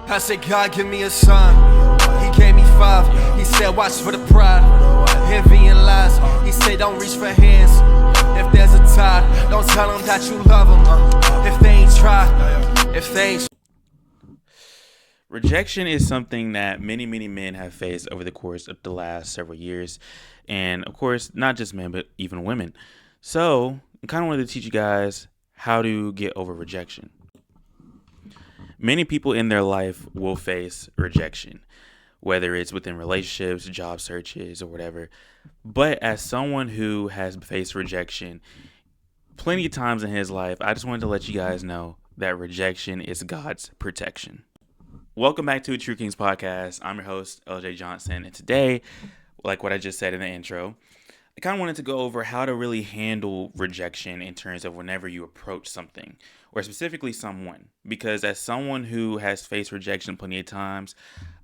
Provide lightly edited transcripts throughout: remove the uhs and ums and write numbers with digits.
I said, God, give me a sign. He gave me 5. He said, watch for the pride, envy and lies. He said, don't reach for hands if there's a tide. Don't tell them that you love them if they ain't tried. If they ain't. Rejection is something that many men have faced over the course of the last several years. And of course, not just men, but even women. So I kind of wanted to teach you guys how to get over rejection. Many people in their life will face rejection, whether it's within relationships, job searches, or whatever. But as someone who has faced rejection plenty of times in his life, I just wanted to let you guys know that rejection is God's protection. Welcome back to True Kings Podcast. I'm your host, LJ Johnson. And today, like what I just said in the intro, I kind of wanted to go over how to really handle rejection in terms of whenever you approach something, or specifically someone. Because as someone who has faced rejection plenty of times,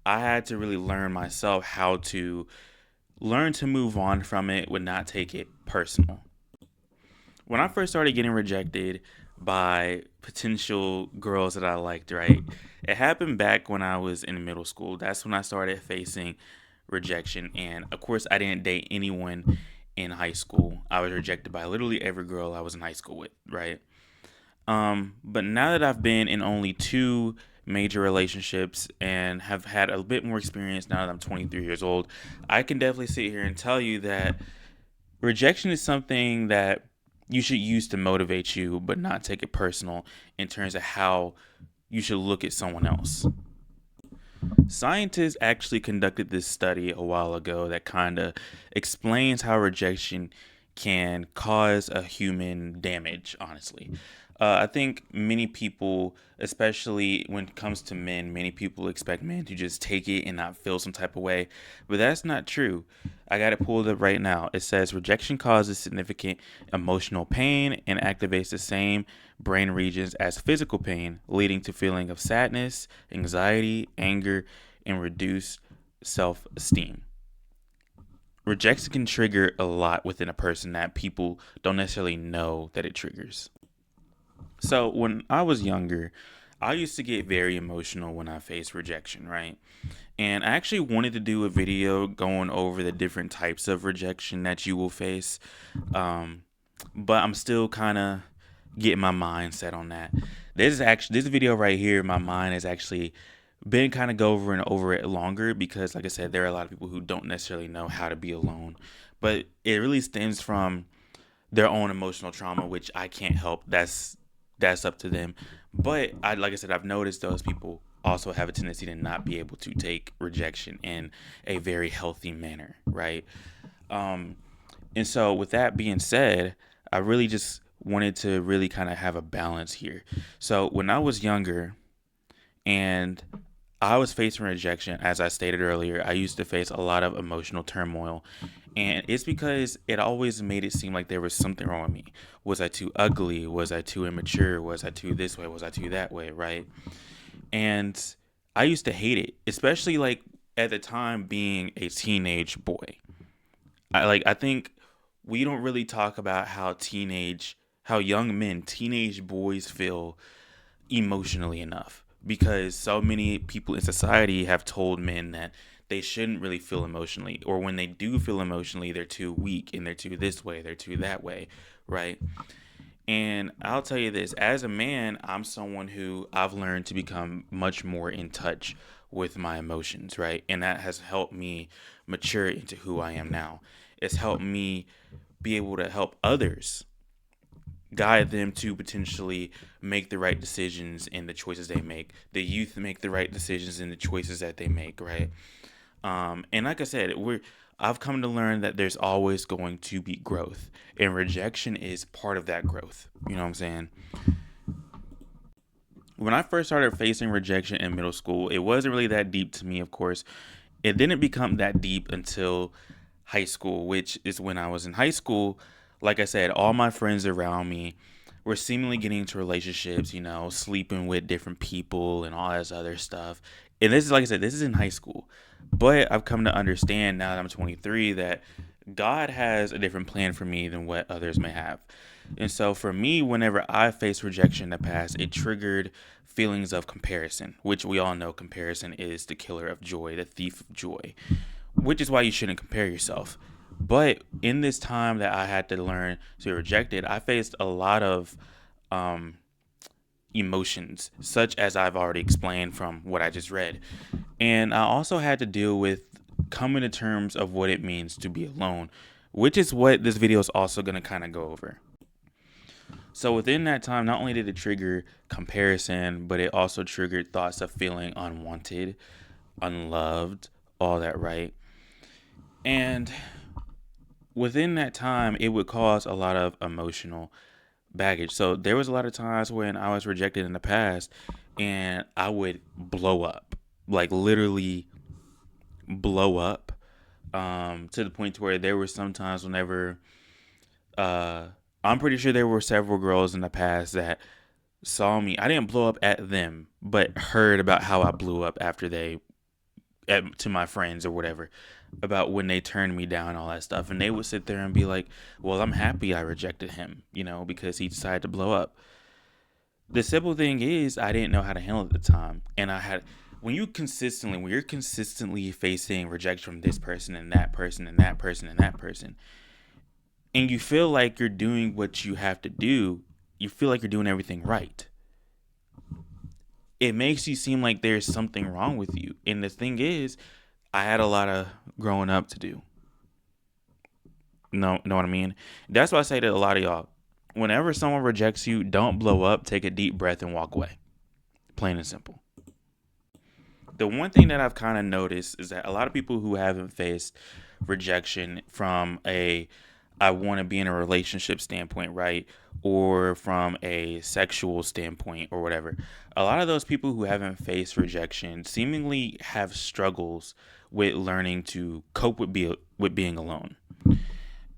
I had to really learn myself how to learn to move on from it, would not take it personal. When I first started getting rejected by potential girls that I liked, right, it happened back when I was in middle school. That's when I started facing rejection. And of course, I didn't date anyone in high school. I was rejected by literally every girl I was in high school with, right? But now that I've been in only 2 major relationships and have had a bit more experience now that I'm 23 years old, I can definitely sit here and tell you that rejection is something that you should use to motivate you, but not take it personal in terms of how you should look at someone else. Scientists actually conducted this study a while ago that kind of explains how rejection can cause a human damage, honestly. I think many people, especially when it comes to men, many people expect men to just take it and not feel some type of way. But that's not true. I got it pulled up right now. It says rejection causes significant emotional pain and activates the same brain regions as physical pain, leading to feeling of sadness, anxiety, anger, and reduced self-esteem. Rejection can trigger a lot within a person that people don't necessarily know that it triggers. So when I was younger, I used to get very emotional when I faced rejection, right? And I actually wanted to do a video going over the different types of rejection that you will face. But I'm still kind of getting my mind set on that. This video right here, my mind has actually been kind of go over and over it longer because, like I said, there are a lot of people who don't necessarily know how to be alone. But it really stems from their own emotional trauma, which I can't help. That's up to them. But like I said, I've noticed those people also have a tendency to not be able to take rejection in a very healthy manner, right? And so with that being said, I really just wanted to really kind of have a balance here. So when I was younger and I was facing rejection, as I stated earlier, I used to face a lot of emotional turmoil. And it's because it always made it seem like there was something wrong with me. Was I too ugly? Was I too immature? Was I too this way? Was I too that way? Right? And I used to hate it, especially like at the time being a teenage boy. I think we don't really talk about how young men, teenage boys feel emotionally enough, because so many people in society have told men that they shouldn't really feel emotionally, or when they do feel emotionally, they're too weak and they're too this way, they're too that way, right? And I'll tell you this, as a man, I'm someone who I've learned to become much more in touch with my emotions, right? And that has helped me mature into who I am now. It's helped me be able to help others, guide them to potentially make the right decisions in the choices they make. The youth make the right decisions in the choices that they make, right? And like I said, I've come to learn that there's always going to be growth, and rejection is part of that growth. You know what I'm saying? When I first started facing rejection in middle school, it wasn't really that deep to me, of course. It didn't become that deep until high school, which is when I was in high school. Like I said, all my friends around me were seemingly getting into relationships, sleeping with different people and all this other stuff. And this is, like I said, this is in high school. But I've come to understand now that I'm 23 that God has a different plan for me than what others may have. And so for me, whenever I faced rejection in the past, it triggered feelings of comparison, which we all know comparison is the killer of joy, the thief of joy, which is why you shouldn't compare yourself. But in this time that I had to learn to reject it, I faced a lot of um, emotions, such as I've already explained from what I just read. And I also had to deal with coming to terms of what it means to be alone, which is what this video is also going to kind of go over. So within that time, not only did it trigger comparison, but it also triggered thoughts of feeling unwanted, unloved, all that, right? And within that time, it would cause a lot of emotional baggage. So there was a lot of times when I was rejected in the past and I would blow up, like literally blow up, to the point to where there were some times whenever I'm pretty sure there were several girls in the past that saw me. I didn't blow up at them, but heard about how I blew up after to my friends or whatever, about when they turned me down, all that stuff. And they would sit there and be like, well, I'm happy I rejected him, because he decided to blow up. The simple thing is, I didn't know how to handle it at the time. And when you're consistently facing rejection from this person and that person and that person and that person, and you feel like you're doing what you have to do, you feel like you're doing everything right, it makes you seem like there's something wrong with you. And the thing is, I had a lot of growing up to do. Know what I mean? That's why I say to a lot of y'all, whenever someone rejects you, don't blow up, take a deep breath and walk away. Plain and simple. The one thing that I've kind of noticed is that a lot of people who haven't faced rejection from I want to be in a relationship standpoint, right? Or from a sexual standpoint or whatever. A lot of those people who haven't faced rejection seemingly have struggles with learning to cope with being alone.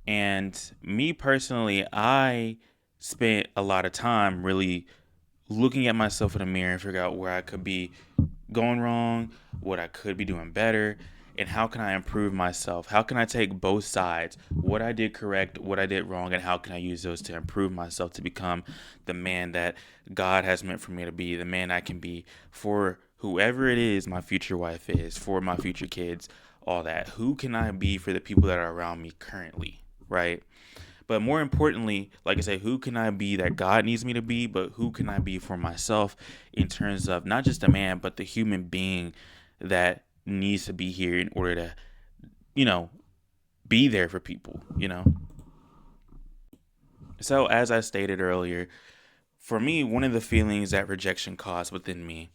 And me personally, I spent a lot of time really looking at myself in the mirror and figure out where I could be going wrong, what I could be doing better, and how can I improve myself? How can I take both sides, what I did correct, what I did wrong, and how can I use those to improve myself to become the man that God has meant for me to be, the man I can be for whoever it is my future wife is, for my future kids, all that. Who can I be for the people that are around me currently, right? But more importantly, like I say, who can I be that God needs me to be, but who can I be for myself in terms of not just a man, but the human being that needs to be here in order to, be there for people. So as I stated earlier, for me, one of the feelings that rejection caused within me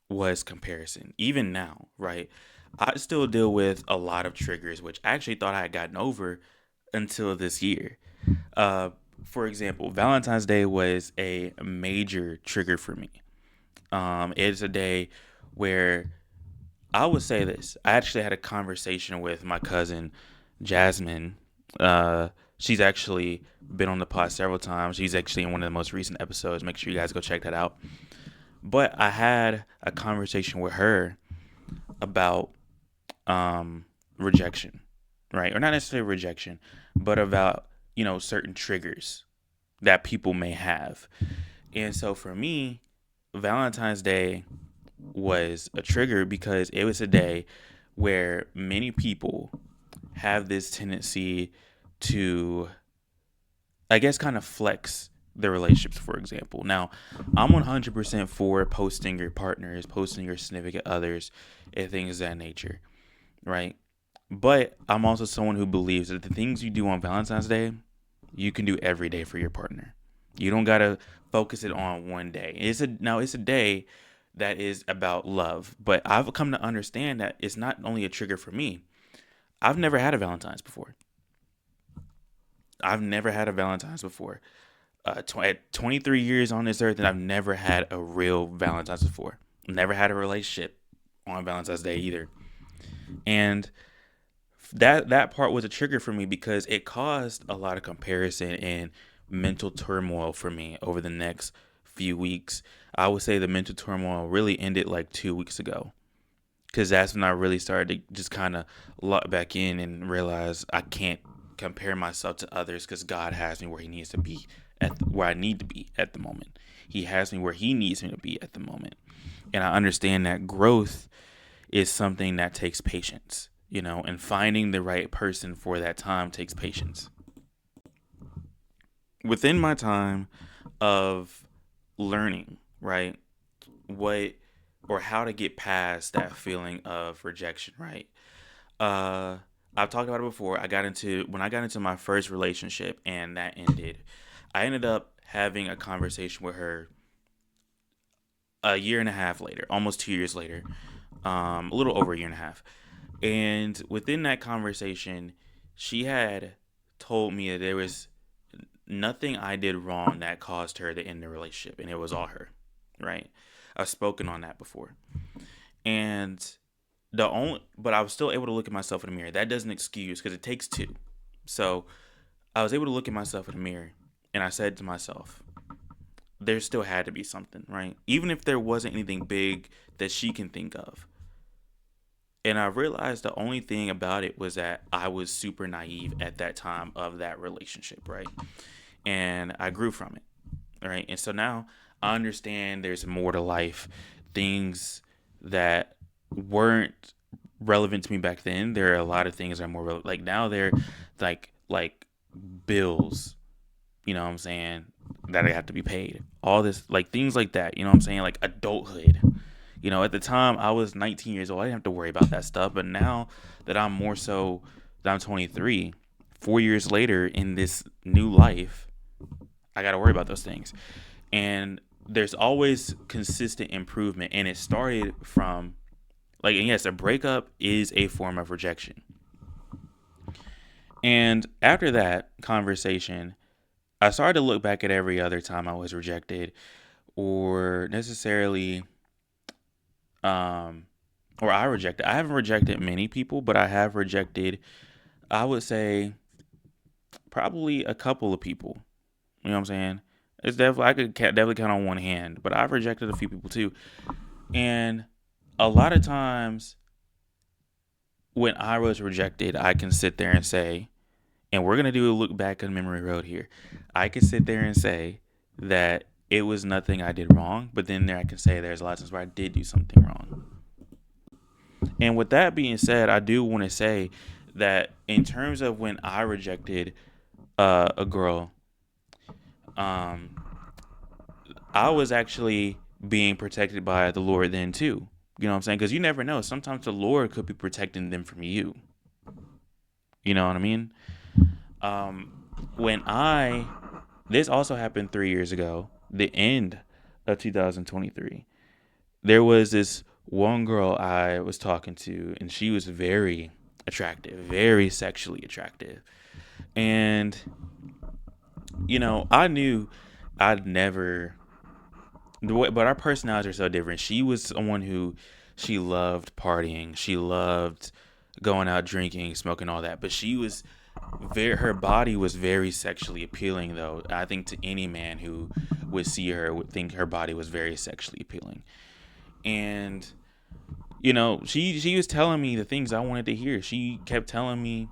was comparison. Even now, right? I still deal with a lot of triggers, which I actually thought I had gotten over until this year. For example, Valentine's Day was a major trigger for me. It's a day where I would say this. I actually had a conversation with my cousin, Jasmine. She's actually been on the pod several times. She's actually in one of the most recent episodes. Make sure you guys go check that out. But I had a conversation with her about rejection, right? Or not necessarily rejection, but about, certain triggers that people may have. And so for me, Valentine's Day was a trigger because it was a day where many people have this tendency to, I guess, kind of flex their relationships, for example. Now, I'm 100% for posting your partners, posting your significant others, and things of that nature, right? But I'm also someone who believes that the things you do on Valentine's Day, you can do every day for your partner. You don't gotta focus it on one day. It's a day that is about love, but I've come to understand that it's not only a trigger for me. I've never had a Valentine's before. At 23 years on this earth, and I've never had a real Valentine's before. Never had a relationship on Valentine's Day either. And that part was a trigger for me because it caused a lot of comparison and mental turmoil for me over the next few weeks. I would say the mental turmoil really ended like 2 weeks ago, because that's when I really started to just kind of lock back in and realize I can't compare myself to others because God has me where He needs to be, where I need to be at the moment. he has me where he needs me to be at the moment. And I understand that growth is something that takes patience, and finding the right person for that time takes patience. Within my time of learning, right, what or how to get past that feeling of rejection, right? Uh, I've talked about it before. When I got into my first relationship and that ended, I ended up having a conversation with her a year and a half later, almost 2 years later, a little over a year and a half. And within that conversation, she had told me that there was nothing I did wrong that caused her to end the relationship, and it was all her, right? I've spoken on that before. And but I was still able to look at myself in the mirror. That doesn't excuse, because it takes two. So I was able to look at myself in the mirror, and I said to myself, there still had to be something, right? Even if there wasn't anything big that she can think of. And I realized the only thing about it was that I was super naive at that time of that relationship, right? And I grew from it, right? And so now I understand there's more to life. Things that weren't relevant to me back then, there are a lot of things that are more relevant. Like now they're like bills, you know what I'm saying, that I have to be paid. All this, like things like that, you know what I'm saying? Like adulthood. At the time I was 19 years old. I didn't have to worry about that stuff. But now that I'm 23, 4 years later in this new life, I got to worry about those things. And there's always consistent improvement. And it started from, and yes, a breakup is a form of rejection. And after that conversation, I started to look back at every other time I was rejected, or necessarily or I rejected. I haven't rejected many people, but I have rejected, I would say, probably a couple of people. You know what I'm saying? It's definitely, I could definitely count on one hand, but I've rejected a few people too. And a lot of times when I was rejected, I can sit there and say, and we're going to do a look back on memory road here. I can sit there and say that it was nothing I did wrong, but then there I can say there's a lot of times where I did do something wrong. And with that being said, I do want to say that in terms of when I rejected a girl, um, I was actually being protected by the Lord then too. You know what I'm saying? Because you never know. Sometimes the Lord could be protecting them from you. You know what I mean? When this also happened 3 years ago, the end of 2023. There was this one girl I was talking to, and she was very attractive, very sexually attractive. And, I knew I'd never, but our personalities are so different. She was someone who, she loved partying. She loved going out drinking, smoking, all that. But her body was very sexually appealing, though. I think to any man who would see her would think her body was very sexually appealing. And she was telling me the things I wanted to hear. She kept telling me,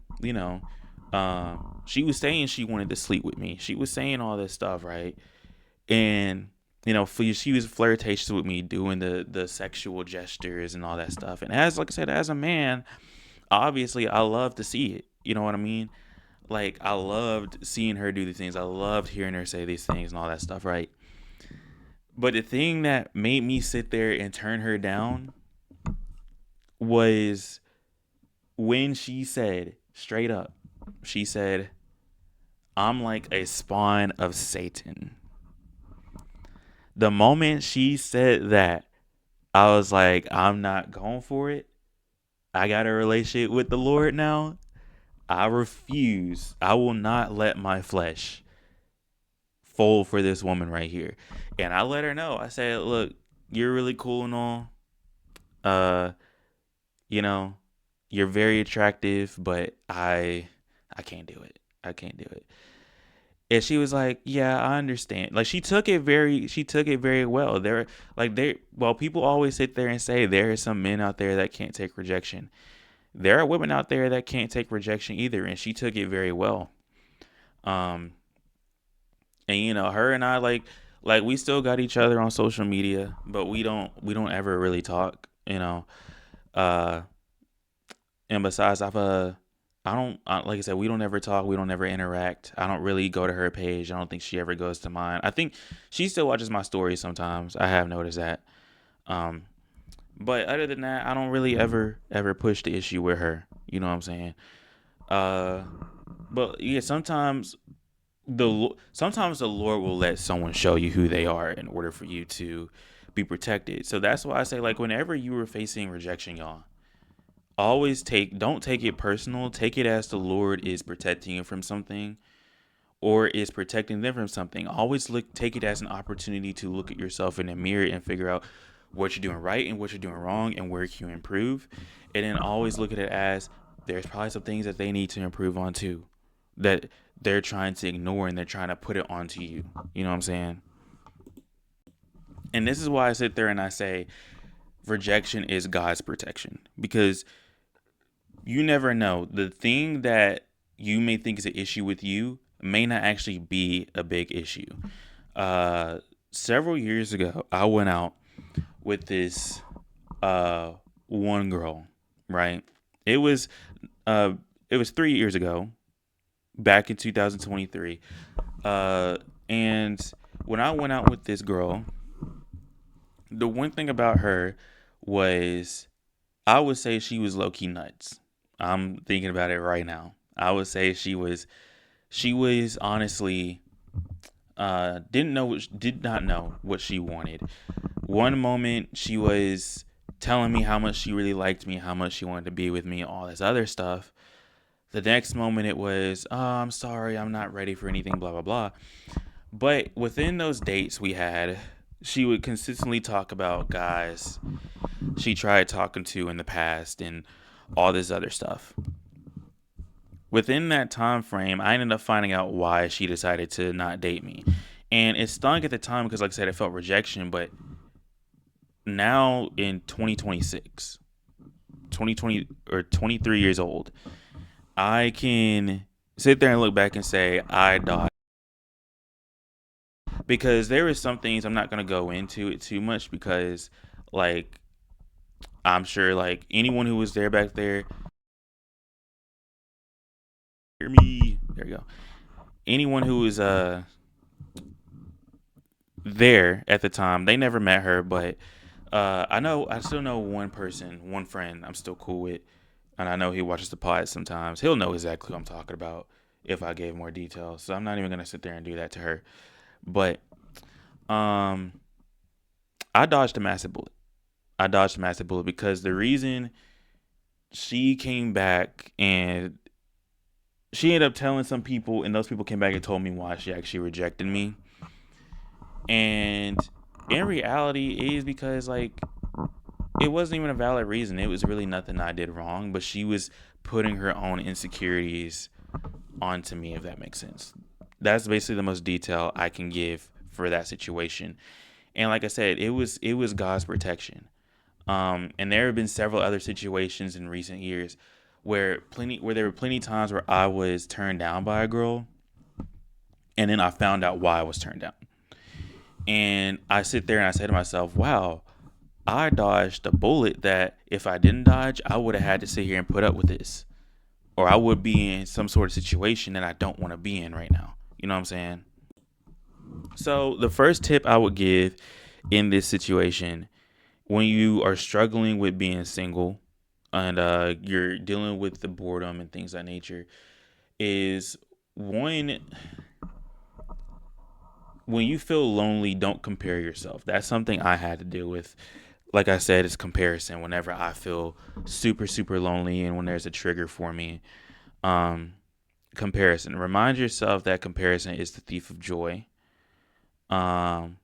she was saying she wanted to sleep with me. She was saying all this stuff, right? And she was flirtatious with me, doing the sexual gestures and all that stuff. And like I said, as a man, obviously I love to see it. You know what I mean? Like, I loved seeing her do these things. I loved hearing her say these things and all that stuff, right? But the thing that made me sit there and turn her down was when she said, straight up, she said, I'm like a spawn of Satan. The moment she said that, I was like, I'm not going for it. I got a relationship with the Lord now. I refuse. I will not let my flesh fold for this woman right here. And I let her know. I said, look, you're really cool and all. You know, you're very attractive, but I can't do it. I can't do it. And she was like, yeah, I understand. Like, she took it very well. Well, people always sit there and say there are some men out there that can't take rejection. There are women out there that can't take rejection either, and she took it very well. And her and I, like, Like we still got each other on social media, but we don't ever really talk, you know. Uh, and besides, I don't like I said, we don't ever talk, we don't ever interact. I don't really go to her page. I don't think she ever goes to mine. I think she still watches my stories sometimes. I have noticed that. Um, but other than that, I don't really ever push the issue with her. You know what I'm saying? Uh, but yeah, sometimes the Lord will let someone show you who they are in order for you to be protected. So that's why I say, like, whenever you were facing rejection, y'all, always don't take it personal. Take it as the Lord is protecting you from something or is protecting them from something. Always take it as an opportunity to look at yourself in the mirror and figure out what you're doing right and what you're doing wrong and where you can improve. And then always look at it as there's probably some things that they need to improve on too, that they're trying to ignore and they're trying to put it onto you. You know what I'm saying? And this is why I sit there and I say rejection is God's protection, because you never know. The thing that you may think is an issue with you may not actually be a big issue. Uh, Several years ago, I went out with this uh, one girl, right? It was uh, it was 3 years ago, back in 2023. And when I went out with this girl, the one thing about her was I would say she was low key nuts. I'm thinking about it right now. I would say she was honestly did not know what she wanted. One moment she was telling me how much she really liked me, how much she wanted to be with me, all this other stuff. The next moment it was, oh, I'm sorry, I'm not ready for anything, blah blah blah. But within those dates we had, she would consistently talk about guys she tried talking to in the past and all this other stuff. Within that time frame, I ended up finding out why she decided to not date me. And it stung at the time because, like I said, it felt rejection. But now in 2026, 2020 or 23 years old, I can sit there and look back and say I dodged, because there is some things I'm not going to go into it too much because, like, I'm sure like anyone who was there back there, hear me. There you go. Anyone who was there at the time, they never met her, but I still know one person, one friend I'm still cool with, and I know he watches the pod sometimes. He'll know exactly who I'm talking about if I gave more details. So I'm not even gonna sit there and do that to her. But um, I dodged a massive bullet. I dodged a massive bullet because the reason she came back and she ended up telling some people, and those people came back and told me why she actually rejected me. And in reality, it is because like it wasn't even a valid reason. It was really nothing I did wrong, but she was putting her own insecurities onto me, if that makes sense. That's basically the most detail I can give for that situation. And like I said, it was God's protection. And there have been several other situations in recent years where there were plenty times where I was turned down by a girl, and then I found out why I was turned down. And I sit there and I say to myself, wow, I dodged a bullet that if I didn't dodge, I would have had to sit here and put up with this. Or I would be in some sort of situation that I don't want to be in right now. You know what I'm saying? So, the first tip I would give in this situation, when you are struggling with being single and you're dealing with the boredom and things of that nature, is one, when you feel lonely, don't compare yourself. That's something I had to deal with. Like I said, it's comparison. Whenever I feel super, super lonely and when there's a trigger for me, um, comparison. Remind yourself that comparison is the thief of joy. Um,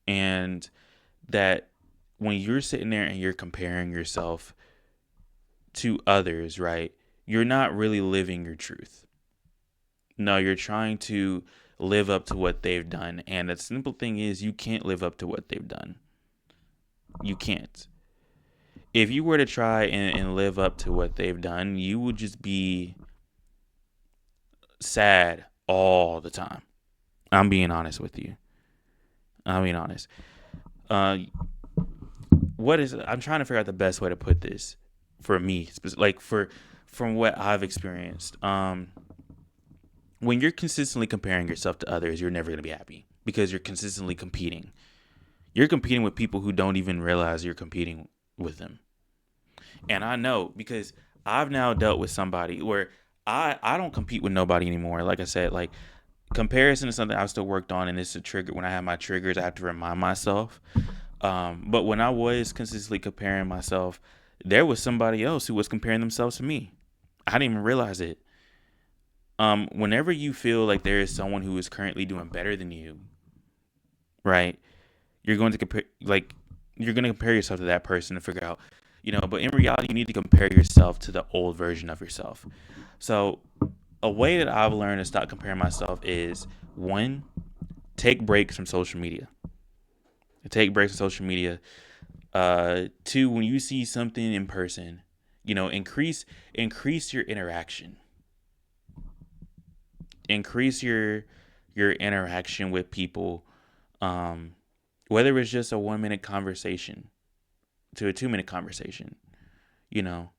and that when you're sitting there and you're comparing yourself to others, right, you're not really living your truth. No, you're trying to live up to what they've done. And the simple thing is, you can't live up to what they've done. You can't. If you were to try and live up to what they've done, you would just be sad all the time. I'm being honest with you. I'll be honest. Uh, what is? I'm trying to figure out the best way to put this for me, like for from what I've experienced. When you're consistently comparing yourself to others, you're never gonna be happy because you're consistently competing. You're competing with people who don't even realize you're competing with them. And I know because I've now dealt with somebody where I don't compete with nobody anymore. Like I said, like comparison is something I've still worked on, and it's a trigger. When I have my triggers, I have to remind myself. But when I was consistently comparing myself, there was somebody else who was comparing themselves to me. I didn't even realize it. Whenever you feel like there is someone who is currently doing better than you, right? You're going to compare, like, you're going to compare yourself to that person to figure out, But in reality, you need to compare yourself to the old version of yourself. So, a way that I've learned to stop comparing myself is one, take breaks from social media. Take breaks from social media. Two, when you see something in person, increase your interaction. Increase your interaction with people. Whether it's just a 1 minute conversation to a 2 minute conversation, you know.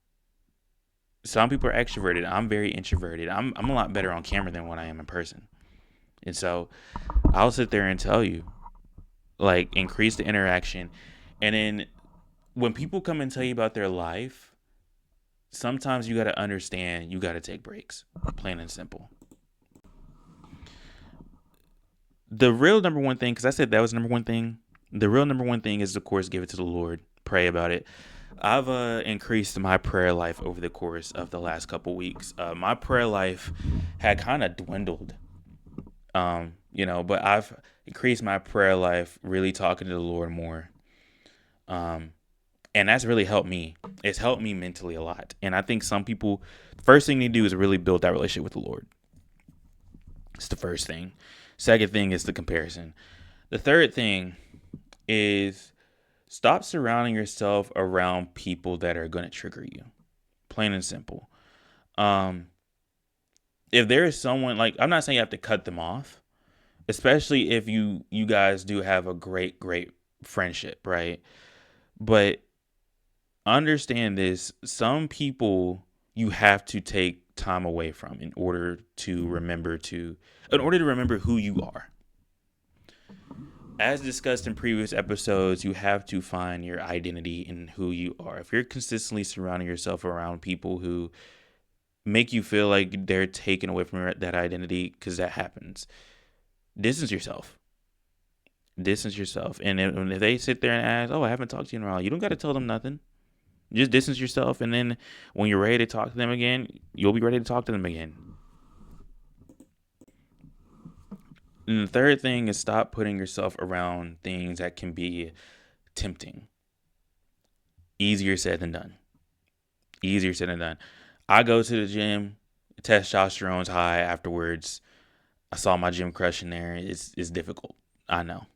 Some people are extroverted. I'm very introverted. I'm a lot better on camera than what I am in person. And so I'll sit there and tell you, like, increase the interaction. And then when people come and tell you about their life, sometimes you got to understand you got to take breaks, plain and simple. The real number one thing, because I said that was number one thing. The real number one thing is, of course, give it to the Lord. Pray about it. I've increased my prayer life over the course of the last couple weeks. My prayer life had kind of dwindled, but I've increased my prayer life, really talking to the Lord more. And that's really helped me. It's helped me mentally a lot. And I think some people, the first thing they do is really build that relationship with the Lord. It's the first thing. Second thing is the comparison. The third thing is stop surrounding yourself around people that are going to trigger you. Plain and simple. If there is someone, like, I'm not saying you have to cut them off, especially if you guys do have a great friendship, right? But understand this, some people you have to take time away from in order to remember who you are. As discussed in previous episodes, you have to find your identity in who you are. If you're consistently surrounding yourself around people who make you feel like they're taken away from that identity, because that happens, distance yourself. Distance yourself. And if they sit there and ask, "Oh, I haven't talked to you in a while," you don't got to tell them nothing. Just distance yourself, and then when you're ready to talk to them again, you'll be ready to talk to them again. And the third thing is stop putting yourself around things that can be tempting. Easier said than done. Easier said than done. I go to the gym, testosterone's high afterwards. I saw my gym crush in there. It's difficult. I know.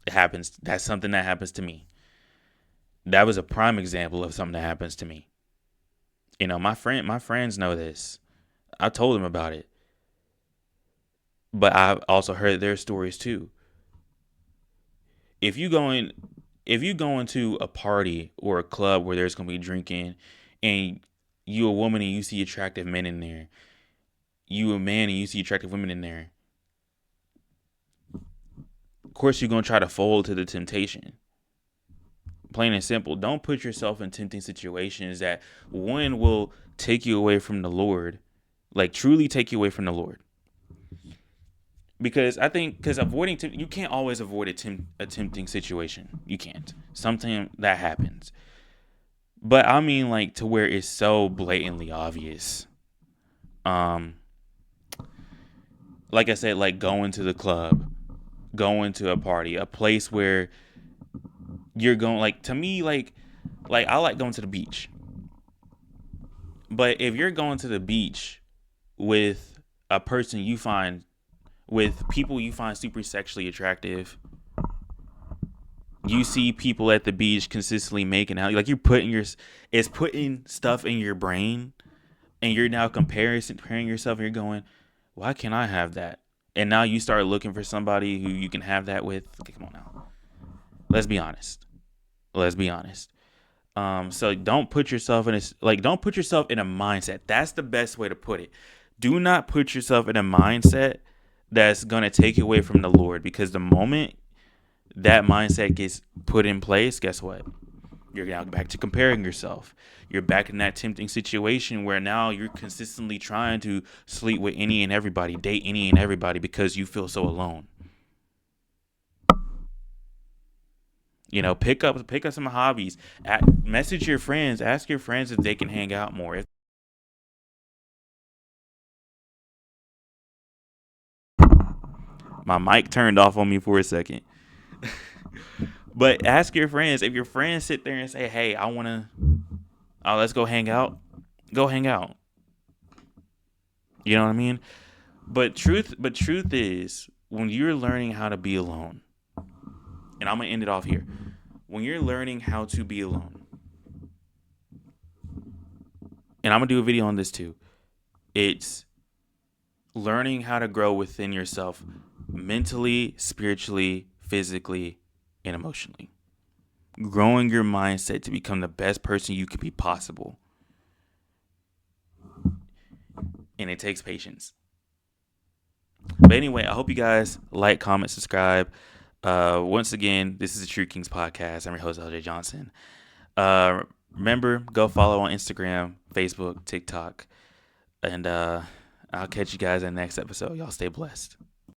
It happens. That's something that happens to me. That was a prime example of something that happens to me. My friends know this. I told them about it. But I've also heard their stories too. If you go into a party or a club where there's gonna be drinking, and you a woman and you see attractive men in there, you a man and you see attractive women in there, of course you're gonna try to fold to the temptation. Plain and simple. Don't put yourself in tempting situations that, one, will take you away from the Lord, like truly take you away from the Lord. Because avoiding you can't always avoid a tempting situation. You can't. Sometimes that happens. But I mean, like, to where it's so blatantly obvious. Like I said, like going to the club, going to a party, a place where you're going, like, to me, like I like going to the beach. But if you're going to the beach with a person with people you find super sexually attractive, you see people at the beach consistently making out, like, it's putting stuff in your brain, and you're now comparing yourself, and you're going, why can't I have that? and now you start looking for somebody who you can have that with. Okay, come on now. Let's be honest. Let's be honest. So don't put yourself in don't put yourself in a mindset. That's the best way to put it. Do not put yourself in a mindset that's gonna take you away from the Lord, because the moment that mindset gets put in place, guess what? You're now back to comparing yourself. You're back in that tempting situation where now you're consistently trying to sleep with any and everybody, date any and everybody, because you feel so alone. Pick up some hobbies. Message your friends. Ask your friends if they can hang out more. My mic turned off on me for a second. But ask your friends. If your friends sit there and say, "Hey, I want to, let's go hang out," go hang out. You know what I mean? But truth is, when you're learning how to be alone, and I'm gonna end it off here. When you're learning how to be alone, and I'm gonna do a video on this too. It's learning how to grow within yourself mentally, spiritually, physically, and emotionally. Growing your mindset to become the best person you could be possible. And it takes patience. But anyway, I hope you guys like, comment, subscribe. Once again, this is the True Kings Podcast. I'm your host, LJ Johnson. Remember, go follow on Instagram, Facebook, TikTok. And I'll catch you guys in the next episode. Y'all stay blessed.